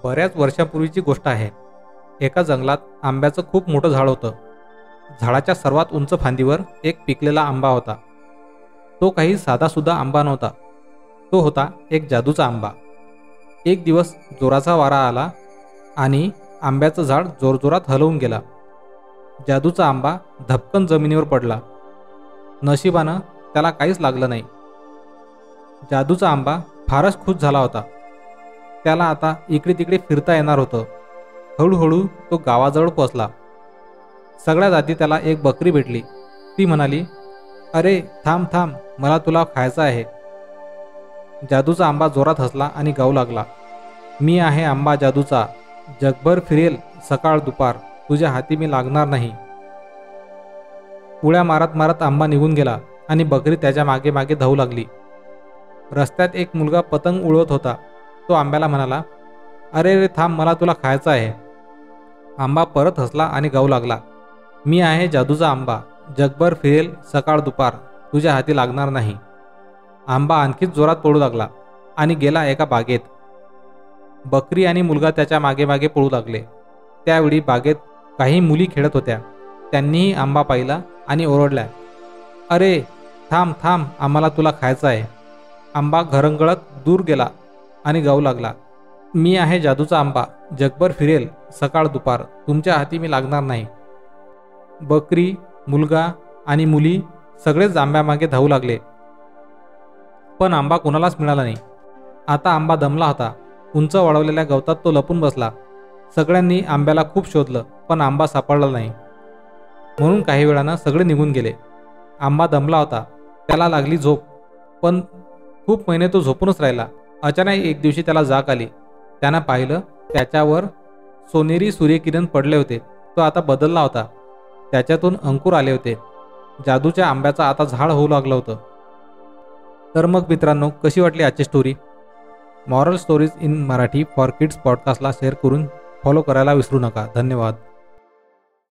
बऱ्याच वर्षापूर्वीची गोष्ट आहे. एका जंगलात आंब्याचं खूप मोठं झाड होतं. झाडाच्या सर्वात उंच फांदीवर एक पिकलेला आंबा होता. तो काही साधासुद्धा आंबा नव्हता. तो होता एक जादूचा आंबा. एक दिवस जोराचा वारा आला आणि आंब्याचं झाड जोरजोरात हलवून गेला. जादूचा आंबा धपकन जमिनीवर पडला. नशिबानं त्याला काहीच लागलं नाही. जादूचा आंबा फारच खुश झाला होता. त्याला आता इकडे तिकडे फिरता येणार होतं. हळूहळू तो गावाजवळ पोचला. सगळ्यात आधी त्याला एक बकरी भेटली. ती म्हणाली, "अरे थांब थांब, मला तुला खायचं आहे." जादूचा आंबा जोरात हसला आणि गाऊ लागला, "मी आहे आंबा जादूचा, जगभर फिरेल सकाळ दुपार, तुझ्या हाती मी लागणार नाही." उड्या मारत मारत आंबा निघून गेला आणि बकरी त्याच्या मागे मागे धावू लागली. रस्त्यात एक मुलगा पतंग उडवत होता. तो आंब्याला म्हणाला, "अरे रे थांब, मला तुला खायचं आहे." आंबा परत हसला आणि गाऊ लागला, "मी आहे जादूचा आंबा, जगभर फिरेल सकाळ दुपार, तुझ्या हाती लागणार नाही." आंबा आणखीच जोरात पळू लागला आणि गेला एका बागेत. बकरी आणि मुलगा त्याच्या मागे मागे पळू लागले. त्यावेळी बागेत काही मुली खेळत होत्या. त्यांनीही आंबा पाहिला आणि ओरडल्या, "अरे थांब थांब, आम्हाला तुला खायचं आहे." आंबा घरंगळत दूर गेला आणि गाऊ लागला, "मी आहे जादूचा आंबा, जगभर फिरेल सकाळ दुपार, तुमच्या हाती मी लागणार नाही." बकरी, मुलगा आणि मुली सगळेच आंब्यामागे धावू लागले. पण आंबा कोणालाच मिळाला नाही. आता आंबा दमला होता. उंच वाढवलेल्या गवतात तो लपून बसला. सगळ्यांनी आंब्याला खूप शोधलं, पण आंबा सापडला नाही. म्हणून काही वेळानं सगळे निघून गेले. आंबा दमला होता. त्याला लागली झोप. पण खूप महिने तो झोपूनच राहिला. अचानक एक दिवशी त्याला जाग आली. त्यानं पाहिलं, त्याच्यावर सोनेरी सूर्यकिरण पडले होते. तो आता बदलला होता. त्याच्यातून अंकुर आले होते. जादूच्या आंब्याचं आता झाड होऊ लागलं होतं. तर मग मित्रांनो, कशी वाटली आजची story? Moral stories in Marathi for kids पॉडकास्टला शेअर करून फॉलो करायला विसरू नका. धन्यवाद.